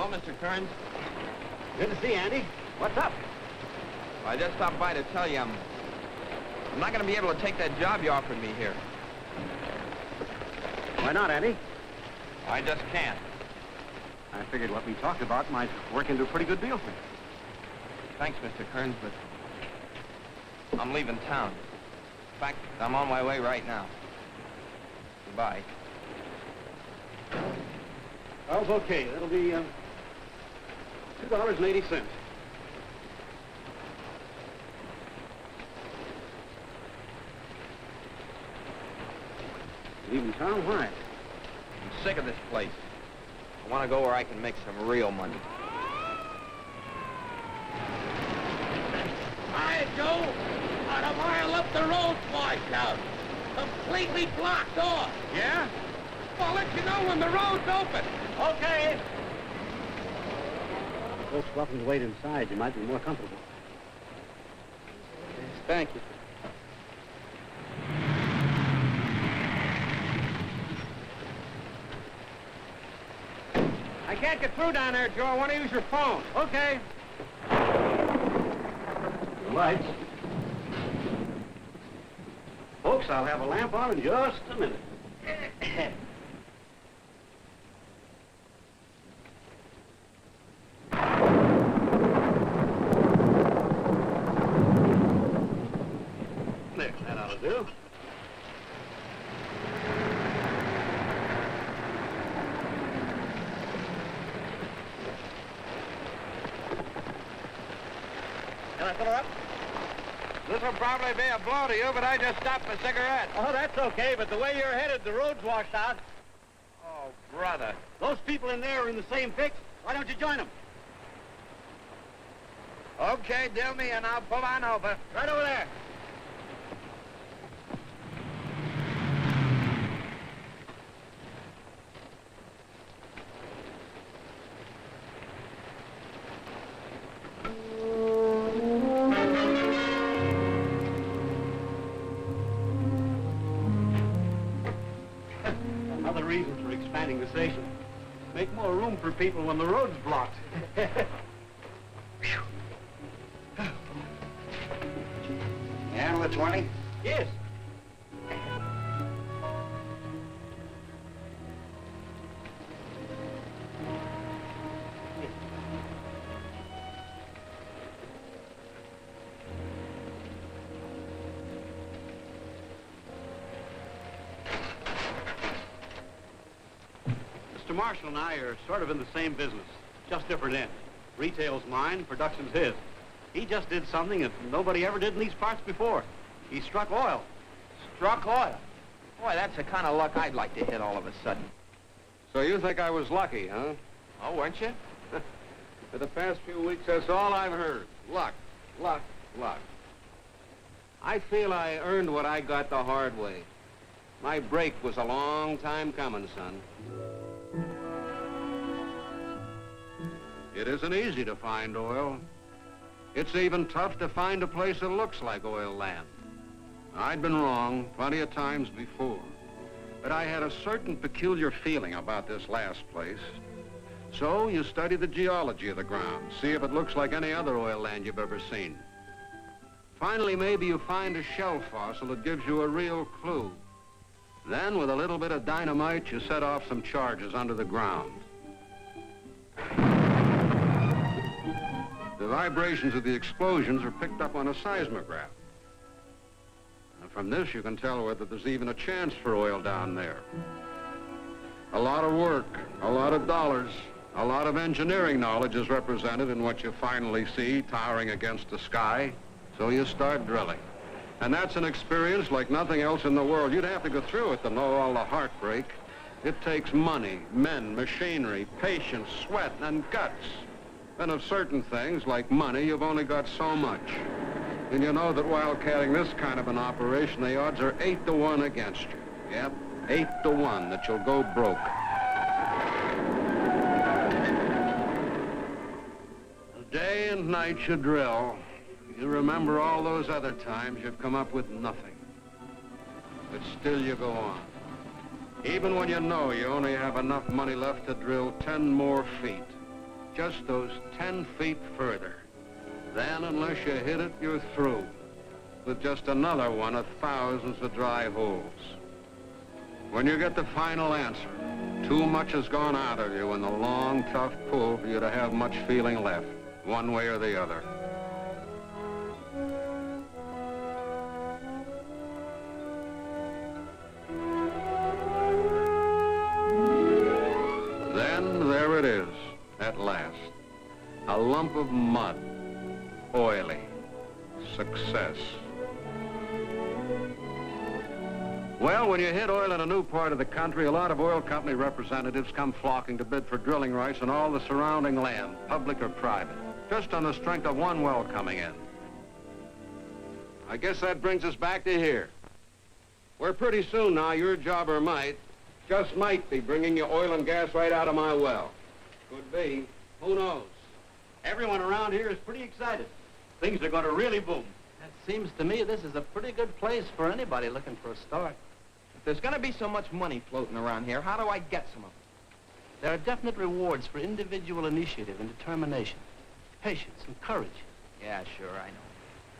Hello, Mr. Kearns. Good to see you, Andy. What's up? Well, I just stopped by to tell you I'm not going to be able to take that job you offered me here. Why not, Andy? I just can't. I figured what we talked about might work into a pretty good deal for you. Thanks, Mr. Kearns, but I'm leaving town. In fact, I'm on my way right now. Goodbye. Well, okay. That'll be $2.80. Leaving town? Why? I'm sick of this place. I want to go where I can make some real money. Hi, Joe. About a mile up the road, washed out. Completely blocked off. Yeah? I'll let you know when the road's open. Okay. Folks welcome to wait inside. You might be more comfortable. Thank you. I can't get through down there, Joe. I want to use your phone. Okay. The lights. Folks, I'll have a lamp on in just a minute. There, that ought to do. Can I fill her up? This will probably be a blow to you, but I just stopped for a cigarette. Oh, that's okay, but the way you're headed, the road's washed out. Oh, brother. Those people in there are in the same fix. Why don't you join them? Okay, deal me, and I'll pull on over. Right over there. Another reason for expanding the station. Make more room for people when the road's blocked. Handle the 20? Yes. Mr. Marshall and I are sort of in the same business, just different ends. Retail's mine, production's his. He just did something that nobody ever did in these parts before. He struck oil. Struck oil? Boy, that's the kind of luck I'd like to hit all of a sudden. So you think I was lucky, huh? Oh, weren't you? For the past few weeks, that's all I've heard. Luck, luck, luck. I feel I earned what I got the hard way. My break was a long time coming, son. It isn't easy to find oil. It's even tough to find a place that looks like oil land. I'd been wrong plenty of times before, but I had a certain peculiar feeling about this last place. So you study the geology of the ground, see if it looks like any other oil land you've ever seen. Finally, maybe you find a shell fossil that gives you a real clue. Then, with a little bit of dynamite, you set off some charges under the ground. The vibrations of the explosions are picked up on a seismograph. And from this, you can tell whether there's even a chance for oil down there. A lot of work, a lot of dollars, a lot of engineering knowledge is represented in what you finally see towering against the sky. So you start drilling. And that's an experience like nothing else in the world. You'd have to go through it to know all the heartbreak. It takes money, men, machinery, patience, sweat, and guts. And of certain things, like money, you've only got so much. And you know that wildcatting this kind of an operation, the odds are 8 to 1 against you. Yep, 8 to 1 that you'll go broke. Day and night you drill. You remember all those other times you've come up with nothing. But still you go on. Even when you know you only have enough money left to drill 10 more feet. just those 10 feet further. Then, unless you hit it, you're through, with just another one of thousands of dry holes. When you get the final answer, too much has gone out of you in the long, tough pull for you to have much feeling left, one way or the other. Then there it is, at last. A lump of mud, oily, success. Well, when you hit oil in a new part of the country, a lot of oil company representatives come flocking to bid for drilling rights on all the surrounding land, public or private, just on the strength of one well coming in. I guess that brings us back to here, where pretty soon now your jobber might, just might be bringing you oil and gas right out of my well. Could be. Who knows? Everyone around here is pretty excited. Things are going to really boom. It seems to me this is a pretty good place for anybody looking for a start. If there's going to be so much money floating around here, how do I get some of it? There are definite rewards for individual initiative and determination, patience and courage. Yeah, sure, I know.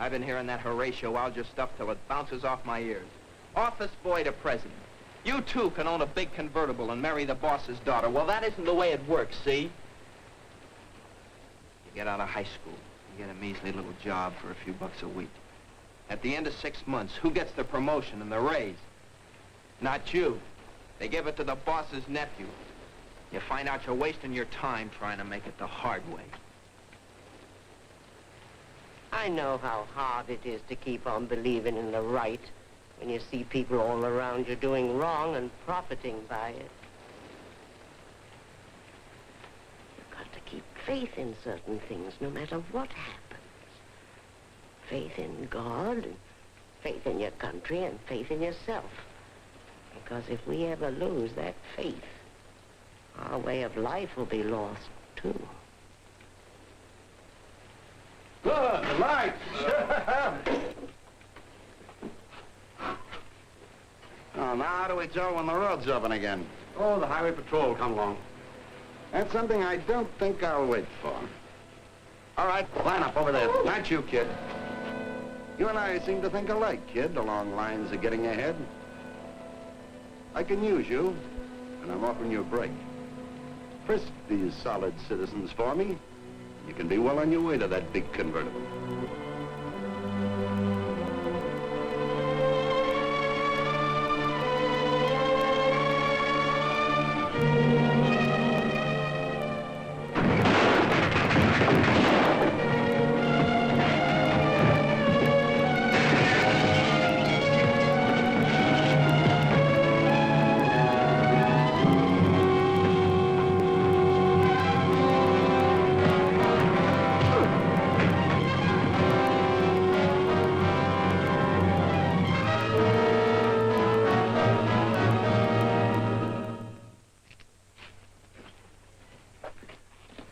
I've been hearing that Horatio Alger stuff till it bounces off my ears. Office boy to president. You, too, can own a big convertible and marry the boss's daughter. Well, that isn't the way it works, see? You get out of high school, you get a measly little job for a few bucks a week. At the end of 6 months, who gets the promotion and the raise? Not you. They give it to the boss's nephew. You find out you're wasting your time trying to make it the hard way. I know how hard it is to keep on believing in the right when you see people all around you doing wrong and profiting by it. You've got to keep faith in certain things no matter what happens. Faith in God, and faith in your country, and faith in yourself. Because if we ever lose that faith, our way of life will be lost, too. Good, lights. Oh, now how do we tell when the road's open again? Oh, the highway patrol will come along. That's something I don't think I'll wait for. All right, line up over there. Not you, kid. You and I seem to think alike, kid, along lines of getting ahead. I can use you, and I'm offering you a break. Frisk these solid citizens for me. You can be well on your way to that big convertible.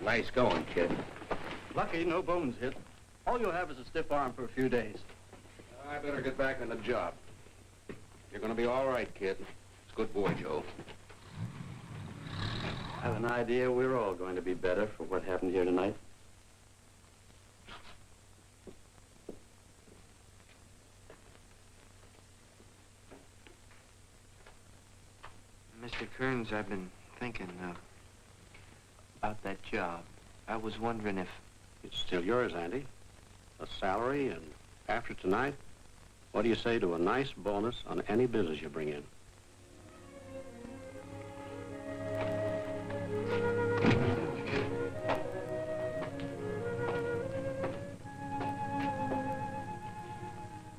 Nice going, kid. Lucky, no bones hit. All you'll have is a stiff arm for a few days. I better get back on the job. You're going to be all right, kid. It's a good boy, Joe. I have an idea we're all going to be better for what happened here tonight. Mr. Kearns, I've been thinking about that job. I was wondering if... It's still yours, Andy. A salary, and after tonight, what do you say to a nice bonus on any business you bring in?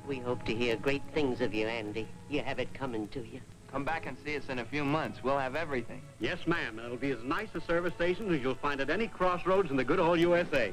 We hope to hear great things of you, Andy. You have it coming to you. Come back and see us in a few months. We'll have everything. Yes, ma'am. It'll be as nice a service station as you'll find at any crossroads in the good old USA.